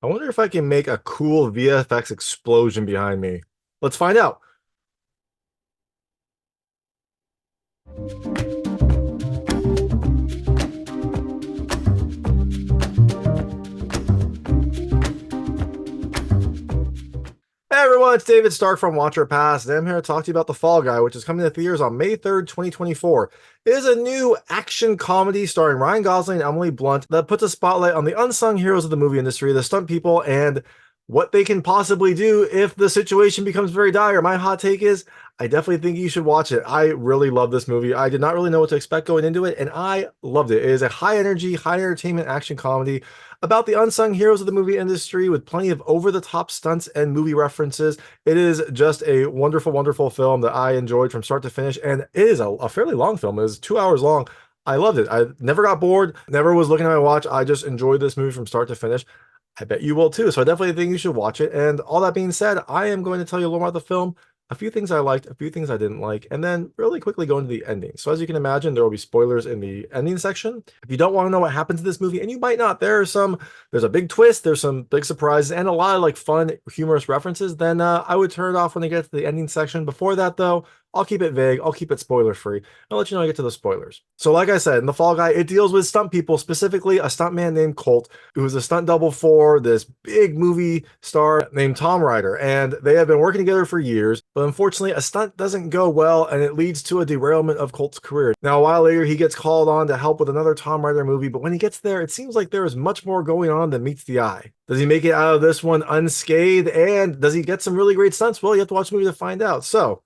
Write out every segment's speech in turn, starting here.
I wonder if I can make a cool VFX explosion behind me. Let's find out. Hey everyone, it's David Stark from Watcher Pass, and I'm here to talk to you about The Fall Guy, which is coming to theaters on May 3rd, 2024. It is a new action comedy starring Ryan Gosling and Emily Blunt that puts a spotlight on the unsung heroes of the movie industry, the stunt people, and what they can possibly do if the situation becomes very dire. My hot take is I definitely think you should watch it. I really love this movie. I did not really know what to expect going into it, and I loved it. It is a high energy, high entertainment action comedy about the unsung heroes of the movie industry with plenty of over the top stunts and movie references. It is just a wonderful, wonderful film that I enjoyed from start to finish. And it is a fairly long film. It is 2 hours long. I loved it. I never got bored, never was looking at my watch. I just enjoyed this movie from start to finish. I bet you will too. So I definitely think you should watch it. And all that being said, I am going to tell you a little more about the film, a few things I liked, a few things I didn't like, and then really quickly go into the ending. So as you can imagine, there will be spoilers in the ending section. If you don't want to know what happens in this movie, and you might not, there's a big twist, there's some big surprises, and a lot of like fun, humorous references, then I would turn it off when they get to the ending section. Before that, though, I'll keep it vague. I'll keep it spoiler free. I'll let you know I get to the spoilers. So, like I said, in The Fall Guy, it deals with stunt people, specifically a stuntman named Colt, who is a stunt double for this big movie star named Tom Ryder. And they have been working together for years, but unfortunately, a stunt doesn't go well and it leads to a derailment of Colt's career. Now, a while later, he gets called on to help with another Tom Ryder movie, but when he gets there, it seems like there is much more going on than meets the eye. Does he make it out of this one unscathed? And does he get some really great stunts? Well, you have to watch the movie to find out. So,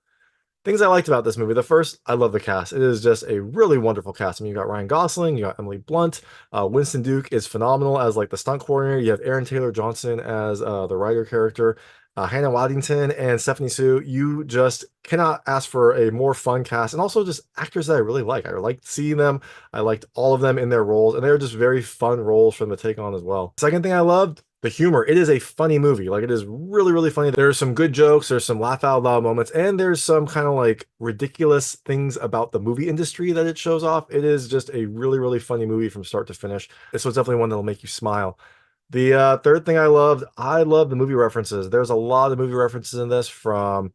things I liked about this movie. The first, I love the cast. It is just a really wonderful cast. I mean, you got Ryan Gosling, you got Emily Blunt, Winston Duke is phenomenal as like the stunt coordinator. You have Aaron Taylor Johnson as the Ryder character, Hannah Waddingham and Stephanie Sue. You just cannot ask for a more fun cast, and also just actors that I really like. I liked seeing them. I liked all of them in their roles, and they were just very fun roles for them to take on as well. Second thing I loved, the humor. It is a funny movie. Like it is really, really funny. There's some good jokes, there's some laugh out loud moments, and there's some kind of like ridiculous things about the movie industry that it shows off. It is just a really, really funny movie from start to finish. So it's definitely one that'll make you smile. The third thing I love the movie references. There's a lot of movie references in this from,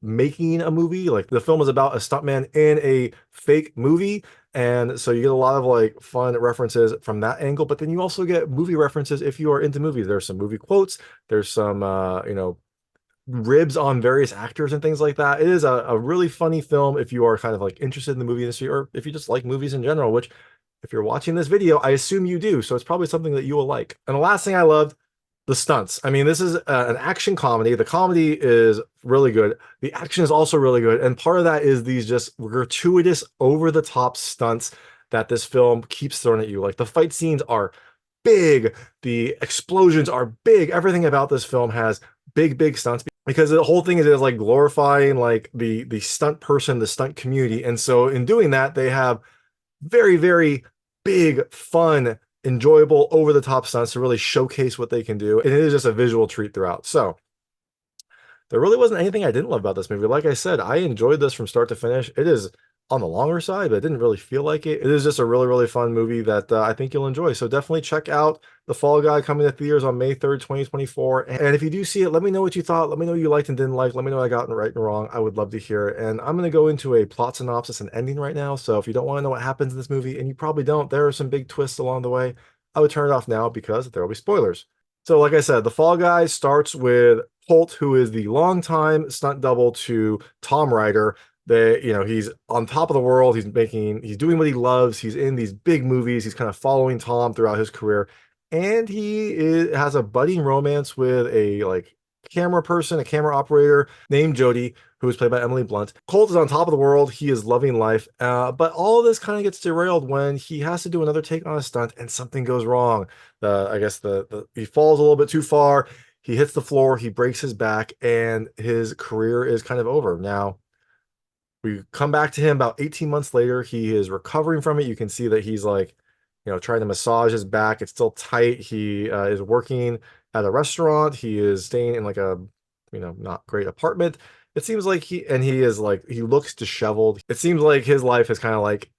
making a movie. Like the film is about a stuntman in a fake movie. And so you get a lot of like fun references from that angle, but then you also get movie references if you are into movies. There's some movie quotes, there's some ribs on various actors and things like that. It is a really funny film if you are kind of like interested in the movie industry or if you just like movies in general, which if you're watching this video, I assume you do. So it's probably something that you will like. And the last thing I loved, the stunts. I mean, this is an action comedy. The comedy is really good. The action is also really good. And part of that is these just gratuitous, over the top stunts that this film keeps throwing at you. Like the fight scenes are big, the explosions are big. Everything about this film has big, big stunts because the whole thing is like glorifying like the stunt person, the stunt community. And so in doing that, they have very, very big, fun, enjoyable, over the top stunts to really showcase what they can do. And it is just a visual treat throughout. So there really wasn't anything I didn't love about this movie. Like I said, I enjoyed this from start to finish. It is on the longer side, but it didn't really feel like it. It is just a really, really fun movie that I think you'll enjoy. So definitely check out The Fall Guy coming to theaters on May 3rd, 2024. And if you do see it, let me know what you thought. Let me know what you liked and didn't like. Let me know what I got right and wrong. I would love to hear it. And I'm going to go into a plot synopsis and ending right now. So if you don't want to know what happens in this movie, and you probably don't, there are some big twists along the way. I would turn it off now because there will be spoilers. So, like I said, The Fall Guy starts with Colt, who is the longtime stunt double to Tom Ryder. He's on top of the world. He's doing what he loves. He's in these big movies. He's kind of following Tom throughout his career, and has a budding romance with a like camera person, a camera operator named Jody, who is played by Emily Blunt. Colt is on top of the world. He is loving life, but all of this kind of gets derailed when he has to do another take on a stunt, and something goes wrong. I guess he falls a little bit too far. He hits the floor. He breaks his back, and his career is kind of over. Now, we come back to him about 18 months later. He is recovering from it. You can see that he's like, trying to massage his back. It's still tight. He is working at a restaurant. He is staying in like a, not great apartment. It seems like he is like, he looks disheveled. It seems like his life is kind of like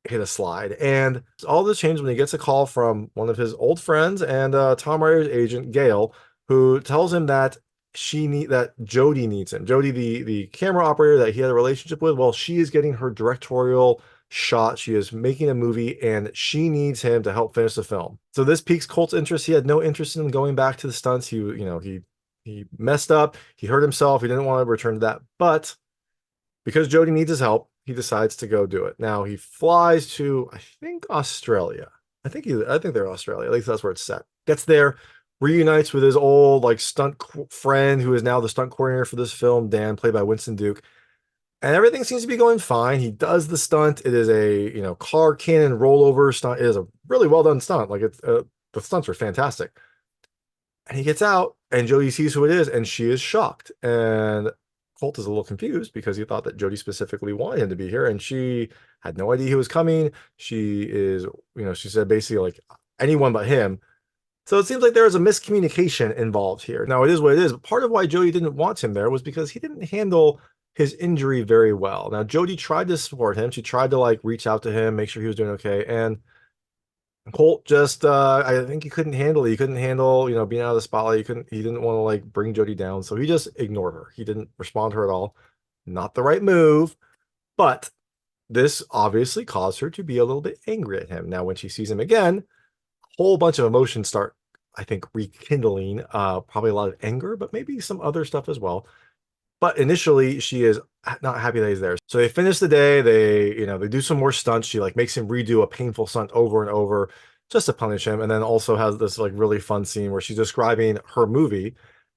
hit a slide. And all this changed when he gets a call from one of his old friends and Tom Ryder's agent, Gail, who tells him that that Jody needs him. Jody, the camera operator that he had a relationship with, well, she is getting her directorial shot. She is making a movie and she needs him to help finish the film. So this piques Colt's interest. He had no interest in going back to the stunts. He messed up. He hurt himself. He didn't want to return to that. But because Jody needs his help, he decides to go do it. Now he flies to, I think, Australia. I think they're Australia. At least that's where it's set. Gets there, reunites with his old like stunt friend who is now the stunt coordinator for this film, Dan, played by Winston Duke. And everything seems to be going fine. He does the stunt. It is a car cannon rollover stunt. It is a really well done stunt. Like the stunts are fantastic. And he gets out, and Jody sees who it is, and she is shocked. And Colt is a little confused because he thought that Jody specifically wanted him to be here, and she had no idea he was coming. She is, she said basically like anyone but him. So it seems like there is a miscommunication involved here. Now it is what it is, but part of why Jody didn't want him there was because he didn't handle his injury very well. Now Jody tried to support him. She tried to like reach out to him, make sure he was doing okay, and Colt just I think he couldn't handle it. He couldn't handle, being out of the spotlight. He didn't want to like bring Jody down. So he just ignored her. He didn't respond to her at all. Not the right move, but this obviously caused her to be a little bit angry at him. Now, when she sees him again, a whole bunch of emotions start, I think, rekindling. Probably a lot of anger, but maybe some other stuff as well. But initially, she is not happy that he's there. So they finish the day. They do some more stunts. She like makes him redo a painful stunt over and over just to punish him. And then also has this like really fun scene where she's describing her movie,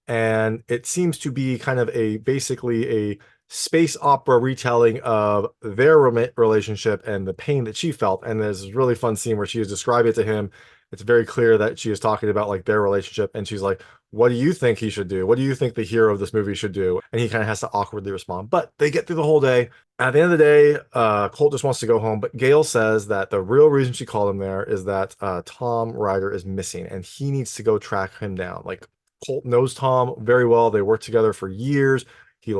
and it seems to be kind of basically a space opera retelling of their relationship and the pain that she felt. And there's this really fun scene where she is describing it to him. It's very clear that she is talking about like their relationship, and she's like, what do you think he should do? What do you think the hero of this movie should do? And he kind of has to awkwardly respond. But they get through the whole day. At the end of the day, Colt just wants to go home. But Gail says that the real reason she called him there is that Tom Ryder is missing and he needs to go track him down. Like Colt knows Tom very well. They worked together for years. He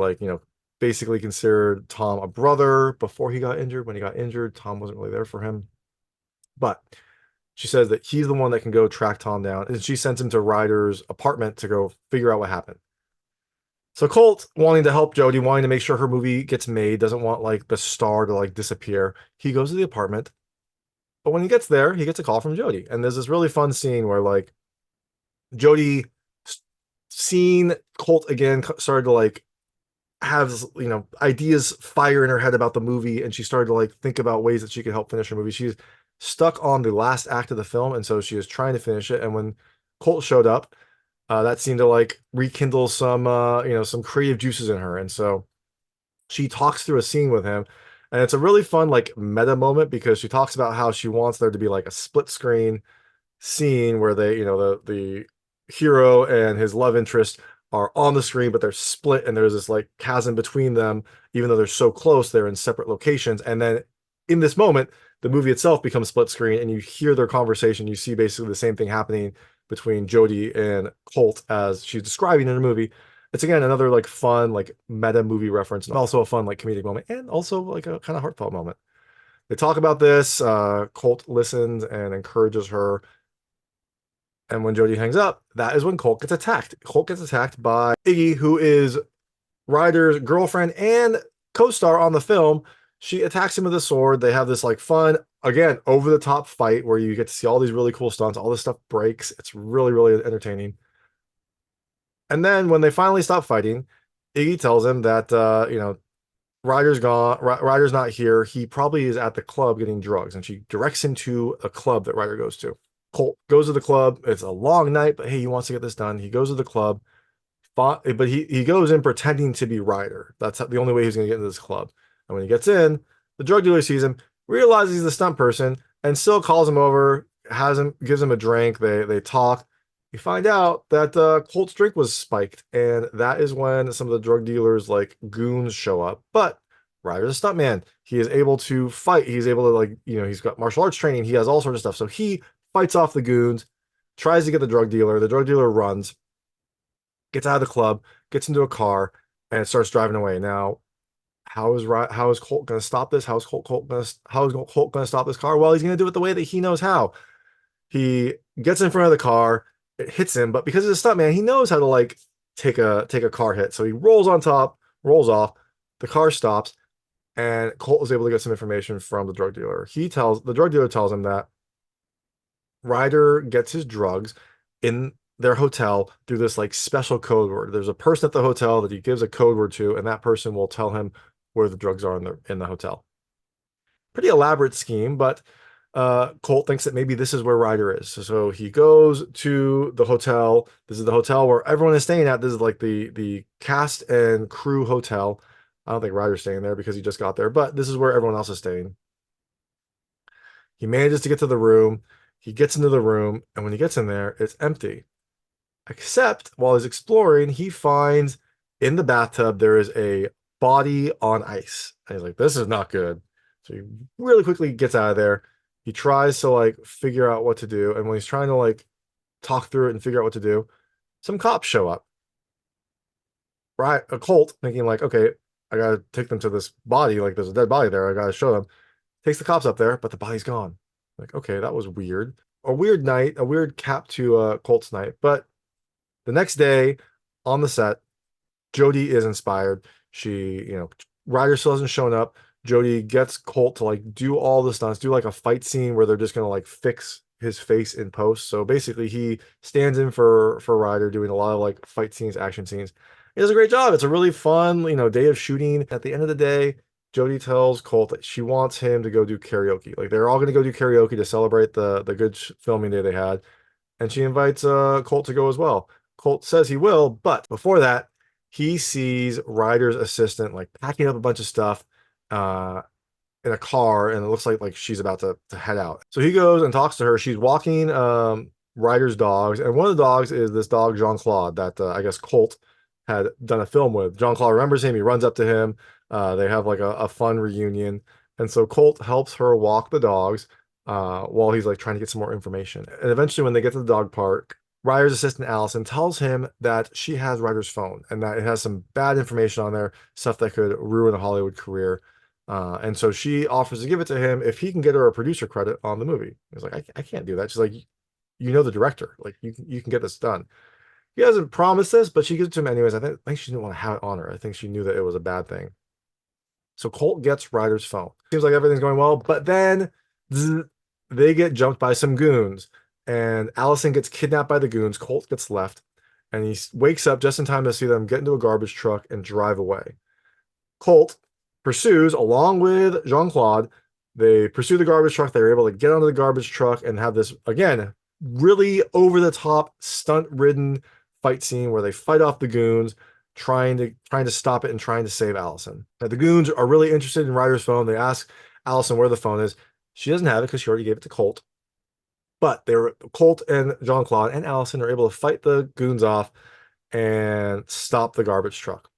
basically considered Tom a brother before he got injured. When he got injured, Tom wasn't really there for him. But she says that he's the one that can go track Tom down, and she sends him to Ryder's apartment to go figure out what happened. So Colt, wanting to help Jody, wanting to make sure her movie gets made, doesn't want like the star to like disappear. He goes to the apartment, but when he gets there, he gets a call from Jody, and there's this really fun scene where like Jody, seeing Colt again, started to like have ideas fire in her head about the movie, and she started to like think about ways that she could help finish her movie. She's stuck on the last act of the film, and so she is trying to finish it. And when Colt showed up, that seemed to like rekindle some creative juices in her, and so she talks through a scene with him, and it's a really fun like meta moment because she talks about how she wants there to be like a split screen scene where they, the hero and his love interest are on the screen, but they're split, and there's this like chasm between them, even though they're so close, they're in separate locations. And then in this moment, the movie itself becomes split screen, and you hear their conversation. You see basically the same thing happening between Jody and Colt as she's describing in the movie. It's again another like fun like meta movie reference, and also a fun like comedic moment, and also like a kind of heartfelt moment. They talk about this. Colt listens and encourages her. And when Jody hangs up, that is when Colt gets attacked. Colt gets attacked by Iggy, who is Ryder's girlfriend and co-star on the film. She attacks him with a sword. They have this like fun, again, over the top fight where you get to see all these really cool stunts. All this stuff breaks. It's really, really entertaining. And then when they finally stop fighting, Iggy tells him that, Ryder's gone. Ryder's not here. He probably is at the club getting drugs. And she directs him to a club that Ryder goes to. Colt goes to the club. It's a long night, but hey, he wants to get this done. He goes to the club, but he goes in pretending to be Ryder. That's the only way he's going to get into this club. And when he gets in, the drug dealer sees him, realizes he's a stunt person, and still calls him over, gives him a drink. They talk. You find out that Colt's drink was spiked, and that is when some of the drug dealers like goons show up. But Ryder's a stuntman. He is able to fight. He's able to like, he's got martial arts training. He has all sorts of stuff. So he fights off the goons, tries to get the drug dealer. The drug dealer runs, gets out of the club, gets into a car, and starts driving away. Now, how is Colt going to stop this? How is Colt going to stop this car? Well, he's going to do it the way that he knows how. He gets in front of the car, it hits him, but because he's a stuntman, he knows how to like take a car hit. So he rolls on top, rolls off, the car stops, and Colt was able to get some information from the drug dealer. The drug dealer tells him that Ryder gets his drugs in their hotel through this like special code word. There's a person at the hotel that he gives a code word to, and that person will tell him where the drugs are in the hotel. Pretty elaborate scheme, but Colt thinks that maybe this is where Ryder is. So he goes to the hotel. This is the hotel where everyone is staying at. This is like the cast and crew hotel. I don't think Ryder's staying there because he just got there, but this is where everyone else is staying. He manages to get to the room. He gets into the room, and when he gets in there, it's empty. Except while he's exploring, he finds in the bathtub there is a body on ice. And he's like, this is not good. So he really quickly gets out of there. He tries to like figure out what to do. And when he's trying to like talk through it and figure out what to do, some cops show up. Right, a Colt thinking like, okay, I gotta take them to this body. Like there's a dead body there. I gotta show them. Takes the cops up there, but the body's gone. Like, okay, that was weird. A weird night, a weird cap to Colt's night. But the next day on the set, Jody is inspired. Ryder still hasn't shown up. Jody gets Colt to like do all the stunts, do like a fight scene where they're just gonna like fix his face in post. So basically he stands in for Ryder doing a lot of like fight scenes, action scenes. He does a great job. It's a really fun, day of shooting. At the end of the day, Jody tells Colt that she wants him to go do karaoke. Like they're all gonna go do karaoke to celebrate the good filming day they had. And she invites Colt to go as well. Colt says he will, but before that, he sees Ryder's assistant like packing up a bunch of stuff uh, in a car, and it looks like she's about to head out. So he goes and talks to her. She's walking Ryder's dogs, and one of the dogs is this dog Jean-Claude that I guess Colt had done a film with. Jean-Claude remembers him. He runs up to him. They have like a fun reunion, and so Colt helps her walk the dogs while he's like trying to get some more information. And eventually, when they get to the dog park, Ryder's assistant Allison tells him that she has Ryder's phone and that it has some bad information on there, stuff that could ruin a Hollywood career. And so she offers to give it to him if he can get her a producer credit on the movie. He's like, I can't do that. She's like, you know the director, like you can get this done. He hasn't promised this, but she gives it to him anyways. I think she didn't want to have it on her. I think she knew that it was a bad thing. So Colt gets Ryder's phone. Seems like everything's going well, but then they get jumped by some goons, and Allison gets kidnapped by the goons. Colt gets left, and he wakes up just in time to see them get into a garbage truck and drive away. Colt pursues along with Jean-Claude. They pursue the garbage truck. They're able to get onto the garbage truck and have this, again, really over-the-top, stunt-ridden fight scene where they fight off the goons, trying to stop it and trying to save Allison. Now, the goons are really interested in Ryder's phone. They ask Allison where the phone is. She doesn't have it because she already gave it to Colt. But Colt and Jean-Claude and Allison are able to fight the goons off and stop the garbage truck.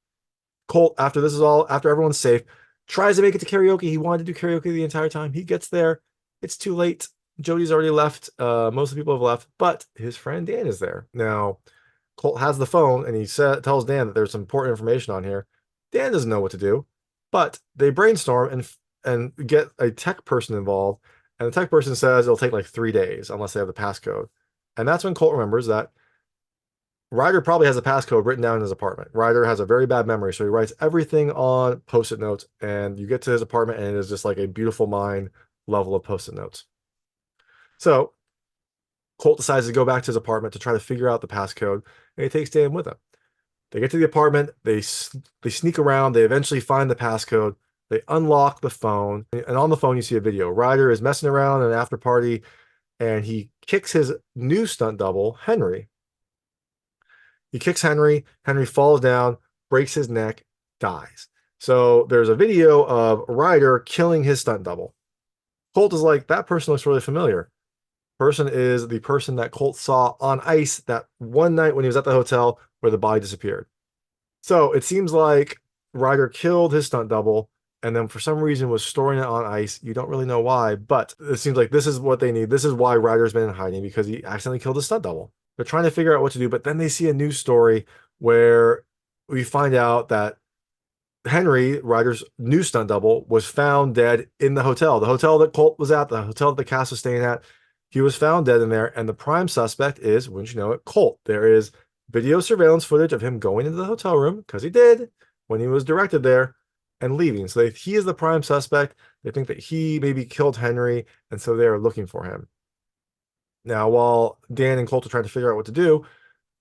Colt, after everyone's safe, tries to make it to karaoke. He wanted to do karaoke the entire time. He gets there. It's too late. Jody's already left. Most of the people have left, but his friend Dan is there. Now, Colt has the phone, and he tells Dan that there's some important information on here. Dan doesn't know what to do, but they brainstorm and get a tech person involved. And the tech person says it'll take like 3 days unless they have the passcode. And that's when Colt remembers that Ryder probably has a passcode written down in his apartment. Ryder has a very bad memory, so he writes everything on Post-it notes, and you get to his apartment, and it is just like a Beautiful Mind level of Post-it notes. So Colt decides to go back to his apartment to try to figure out the passcode, and he takes Dan with him. They get to the apartment, they sneak around, they eventually find the passcode, they unlock the phone, and on the phone you see a video. Ryder is messing around at an after party, and he kicks his new stunt double, Henry. He kicks Henry. Henry falls down, breaks his neck, dies. So there's a video of Ryder killing his stunt double. Colt is like, that person looks really familiar. Person is the person that Colt saw on ice that one night when he was at the hotel where the body disappeared. So it seems like Ryder killed his stunt double and then for some reason was storing it on ice. You don't really know why, but it seems like this is what they need. This is why Ryder's been in hiding, because he accidentally killed his stunt double. They're trying to figure out what to do, but then they see a news story where we find out that Henry, Ryder's new stunt double, was found dead in the hotel. The hotel that Colt was at, the hotel that the cast was staying at. He was found dead in there, and the prime suspect is, wouldn't you know it, Colt. There is video surveillance footage of him going into the hotel room, because he did, when he was directed there, and leaving. So he is the prime suspect. They think that he maybe killed Henry, and so they are looking for him. Now, while Dan and Colt are trying to figure out what to do,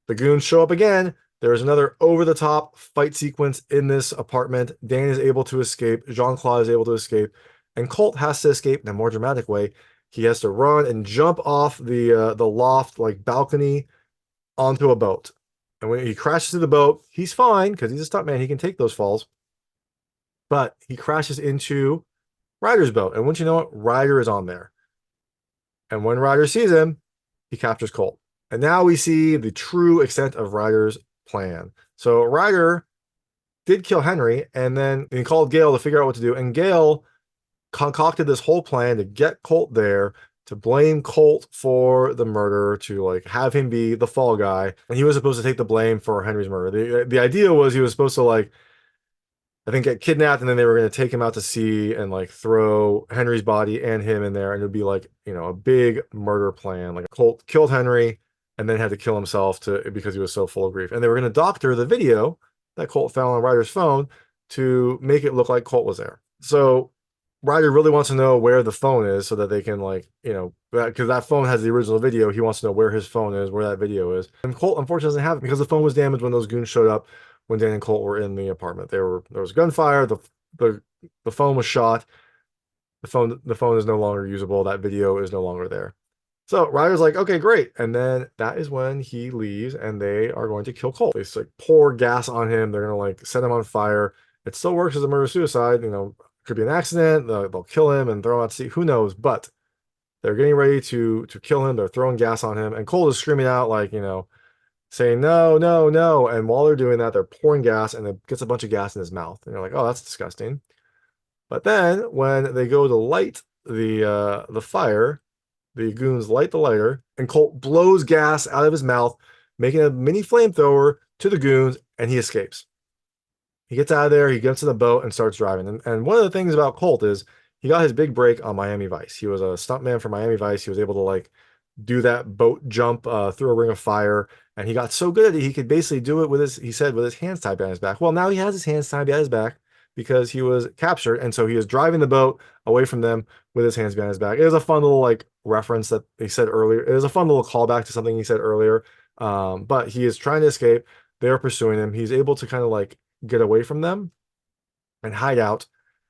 the goons show up again. There is another over-the-top fight sequence in this apartment. Dan is able to escape. Jean-Claude is able to escape. And Colt has to escape in a more dramatic way. He has to run and jump off the loft, like balcony, onto a boat. And when he crashes through the boat, he's fine because he's a stuntman. He can take those falls. But he crashes into Ryder's boat. And once you know it, Ryder is on there. And when Ryder sees him, he captures Colt. And now we see the true extent of Ryder's plan. So Ryder did kill Henry, and then he called Gail to figure out what to do. And Gail concocted this whole plan to get Colt there, to blame Colt for the murder, to like have him be the fall guy. And he was supposed to take the blame for Henry's murder. The idea was he was supposed to like, I think, get kidnapped, and then they were going to take him out to sea and like throw Henry's body and him in there, and it would be like, you know, a big murder plan. Like Colt killed Henry and then had to kill himself because he was so full of grief. And they were going to doctor the video that Colt found on Ryder's phone to make it look like Colt was there. So Ryder really wants to know where the phone is so that they can, like, you know, because that phone has the original video. He wants to know where his phone is, where that video is. And Colt unfortunately doesn't have it because the phone was damaged when those goons showed up when Dan and Colt were in the apartment. There was gunfire, the phone was shot. The phone is no longer usable. That video is no longer there. So Ryder's like, okay, great. And then that is when he leaves and they are going to kill Colt. They like pour gas on him. They're going to like set him on fire. It still works as a murder-suicide. You know, could be an accident. They'll kill him and throw him out to sea. Who knows? But they're getting ready to kill him. They're throwing gas on him. And Colt is screaming out like, you know, saying, no, no, no. And while they're doing that, they're pouring gas and it gets a bunch of gas in his mouth. And you're like, oh, that's disgusting. But then when they go to light the fire, the goons light the lighter, and Colt blows gas out of his mouth, making a mini flamethrower to the goons, and he escapes. He gets out of there, he gets in the boat, and starts driving. And one of the things about Colt is he got his big break on Miami Vice. He was a stuntman for Miami Vice. He was able to like do that boat jump through a ring of fire, and he got so good at it, he could basically do it with his hands tied behind his back. Well, now he has his hands tied behind his back because he was captured, and so he was driving the boat away from them with his hands behind his back. It was a fun little like reference that he said earlier. It was a fun little callback to something he said earlier. But he is trying to escape. They're pursuing him. He's able to kind of like get away from them and hide out.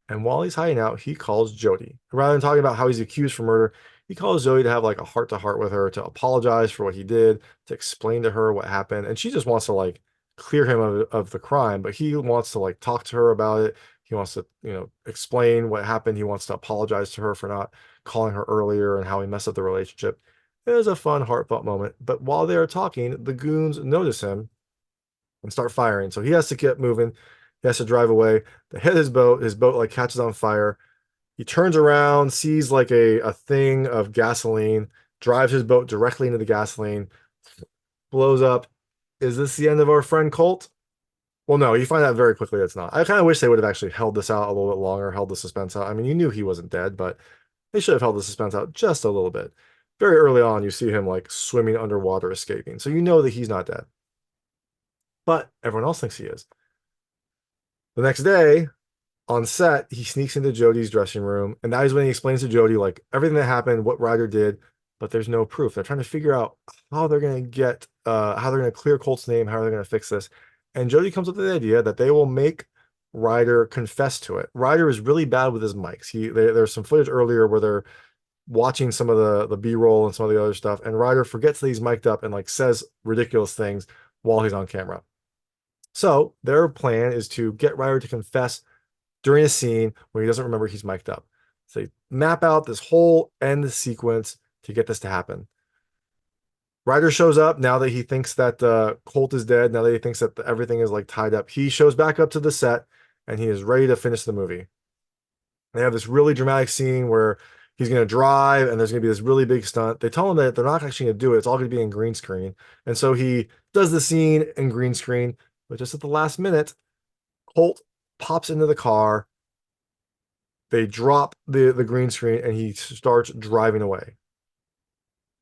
And while he's hiding out, he calls Jody. Rather than talking about how he's accused for murder, he calls Jody to have like a heart-to-heart with her, to apologize for what he did, to explain to her what happened. And she just wants to like clear him of the crime, but he wants to like talk to her about it. He wants to, you know, explain what happened. He wants to apologize to her for not calling her earlier and how he messed up the relationship. It was a fun, heartfelt moment. But while they are talking, the goons notice him and start firing. So he has to get moving. He has to drive away. They hit his boat. His boat like catches on fire. He turns around, sees like a thing of gasoline, drives his boat directly into the gasoline, blows up. Is this the end of our friend Colt? Well, no, you find out very quickly it's not. I kind of wish they would have actually held this out a little bit longer, held the suspense out. I mean, you knew he wasn't dead, but they should have held the suspense out just a little bit. Very early on, you see him like swimming underwater, escaping. So you know that he's not dead. But everyone else thinks he is. The next day, on set, he sneaks into Jody's dressing room, and that is when he explains to Jody like everything that happened, what Ryder did, but there's no proof. They're trying to figure out how they're going to how they're going to clear Colt's name, how they're going to fix this. And Jody comes up with the idea that they will make Ryder confess to it. Ryder is really bad with his mics. There's some footage earlier where they're watching some of the B-roll and some of the other stuff, and Ryder forgets that he's mic'd up and like says ridiculous things while he's on camera. So their plan is to get Ryder to confess during a scene where he doesn't remember he's mic'd up. So they map out this whole end sequence to get this to happen. Ryder shows up now that he thinks that Colt is dead, now that he thinks that everything is like tied up. He shows back up to the set and he is ready to finish the movie. They have this really dramatic scene where he's going to drive and there's going to be this really big stunt. They tell him that they're not actually going to do it. It's all going to be in green screen. And so he does the scene in green screen, but just at the last minute, Colt pops into the car. They drop the green screen and he starts driving away.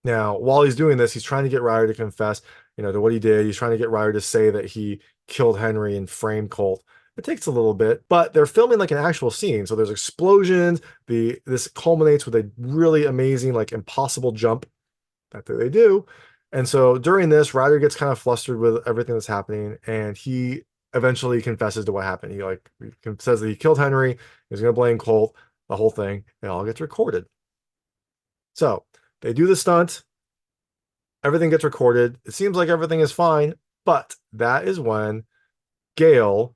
Now, while he's doing this, he's trying to get Ryder to confess, to what he did. He's trying to get Ryder to say that he killed Henry and framed Colt. It takes a little bit, but they're filming like an actual scene. So there's explosions. This culminates with a really amazing, like impossible jump that they do. And so during this, Ryder gets kind of flustered with everything that's happening, and he eventually confesses to what happened. He says that he killed Henry. He's going to blame Colt, the whole thing. It all gets recorded. So they do the stunt. Everything gets recorded. It seems like everything is fine, but that is when Gail,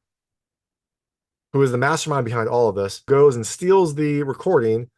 who is the mastermind behind all of this, goes and steals the recording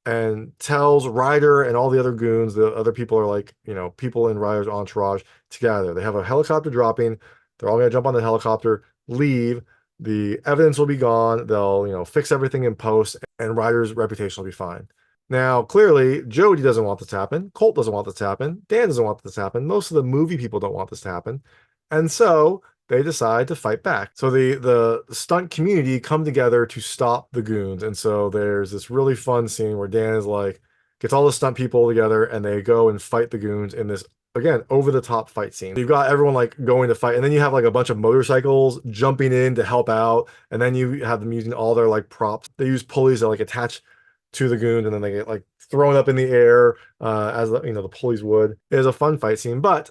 and tells Ryder and all the other goons, the other people are like, people in Ryder's entourage together. They have a helicopter dropping. They're all going to jump on the helicopter, leave. The evidence will be gone. They'll, fix everything in post, and Ryder's reputation will be fine. Now, clearly, Jody doesn't want this to happen. Colt doesn't want this to happen. Dan doesn't want this to happen. Most of the movie people don't want this to happen. And so they decide to fight back. So the stunt community come together to stop the goons. And so there's this really fun scene where Dan is like, gets all the stunt people together and they go and fight the goons in this, again, over the top fight scene. You've got everyone like going to fight, and then you have like a bunch of motorcycles jumping in to help out. And then you have them using all their like props. They use pulleys that like attach to the goons, and then they get like thrown up in the air as the pulleys would. It is a fun fight scene, but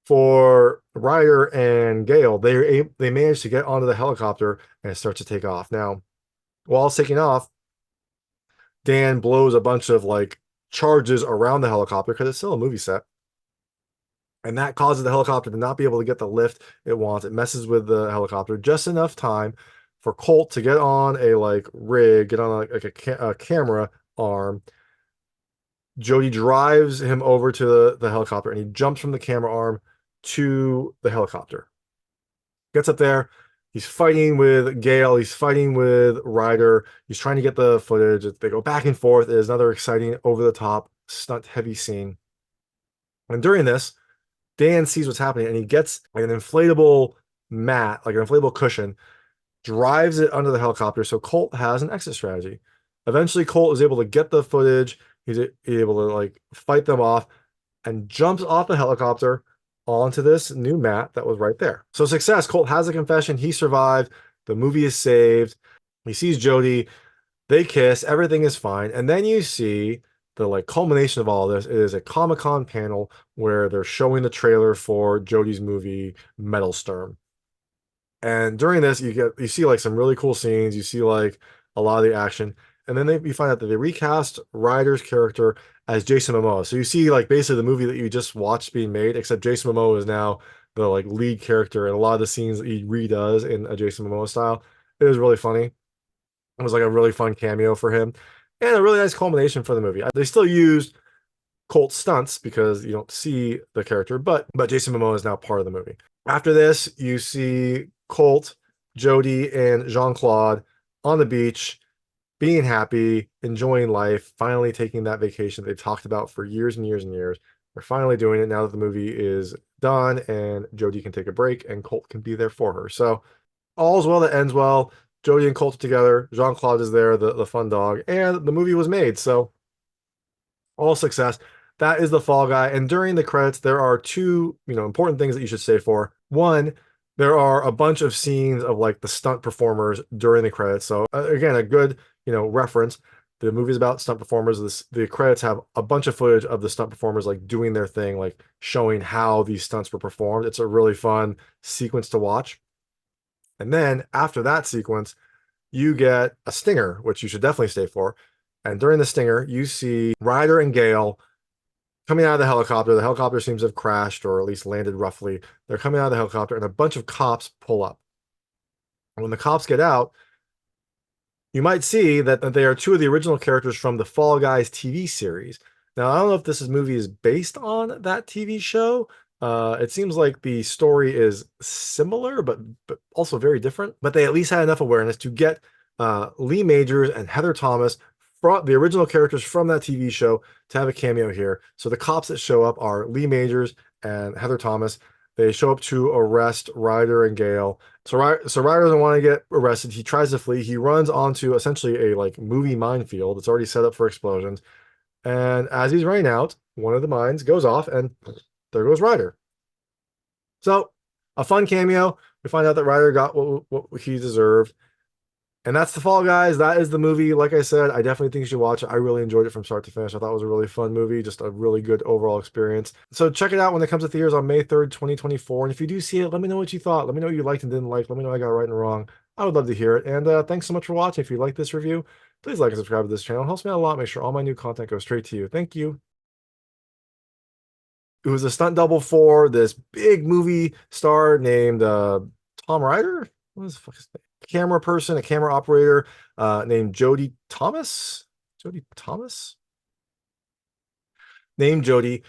for Ryder and Gail, they managed to get onto the helicopter and it starts to take off. Now, while it's taking off, Dan blows a bunch of like charges around the helicopter because it's still a movie set. And that causes the helicopter to not be able to get the lift it wants. It messes with the helicopter just enough time for Colt to get on a like rig, get on a camera arm. Jody drives him over to the helicopter and he jumps from the camera arm to the helicopter. Gets up there. He's fighting with Gail. He's fighting with Ryder. He's trying to get the footage. They go back and forth. It is another exciting, over-the-top, stunt-heavy scene. And during this, Dan sees what's happening and he gets like an inflatable mat, like an inflatable cushion, drives it under the helicopter. So Colt has an exit strategy. Eventually, Colt is able to get the footage. He's able to like fight them off and jumps off the helicopter onto this new mat that was right there. So success. Colt has a confession. He survived. The movie is saved. He sees Jody. They kiss. Everything is fine. And then you see the like culmination of all this. It is a Comic-Con panel where they're showing the trailer for Jody's movie Metal Sturm. And during this, you see like some really cool scenes. You see like a lot of the action. And then you find out that they recast Ryder's character as Jason Momoa. So you see like basically the movie that you just watched being made, except Jason Momoa is now the like lead character in a lot of the scenes that he redoes in a Jason Momoa style. It was really funny. It was like a really fun cameo for him and a really nice culmination for the movie. They still used Colt stunts because you don't see the character, but Jason Momoa is now part of the movie. After this, you see Colt, Jody, and Jean-Claude on the beach, being happy, enjoying life, finally taking that vacation they talked about for years and years and years. They're finally doing it now that the movie is done and Jody can take a break and Colt can be there for her. So all's well that ends well. Jody and Colt are together. Jean-Claude is there, the fun dog, and the movie was made. So all success. That is the Fall Guy. And during the credits, there are two, important things that you should stay for. One, there are a bunch of scenes of like the stunt performers during the credits. So again, a good, reference. The movie's about stunt performers. The credits have a bunch of footage of the stunt performers like doing their thing, like showing how these stunts were performed. It's a really fun sequence to watch. And then after that sequence, you get a stinger, which you should definitely stay for. And during the stinger, you see Ryder and Gail coming out of the helicopter. The helicopter seems to have crashed or at least landed roughly. They're coming out of the helicopter and a bunch of cops pull up. And when the cops get out, you might see that they are two of the original characters from the Fall Guys TV series. Now, I don't know if this movie is based on that TV show. It seems like the story is similar, but also very different. But they at least had enough awareness to get Lee Majors and Heather Thomas, from the original characters from that TV show, to have a cameo here. So the cops that show up are Lee Majors and Heather Thomas. They show up to arrest Ryder and Gail. So Ryder doesn't want to get arrested. He tries to flee. He runs onto essentially a like movie minefield. It's already set up for explosions. And as he's running out, one of the mines goes off, and there goes Ryder. So a fun cameo. We find out that Ryder got what he deserved. And that's The Fall Guys. That is the movie. Like I said, I definitely think you should watch it. I really enjoyed it from start to finish. I thought it was a really fun movie, just a really good overall experience. So check it out when it comes to theaters on May 3rd, 2024. And if you do see it, let me know what you thought. Let me know what you liked and didn't like. Let me know I got right and wrong. I would love to hear it. And thanks so much for watching. If you like this review, please like and subscribe to this channel. It helps me out a lot. Make sure all my new content goes straight to you. Thank you. It was a stunt double for this big movie star named Tom Ryder. What is the fuck his name? Camera person, a camera operator named Jody Thomas. Jody Thomas? Named Jody.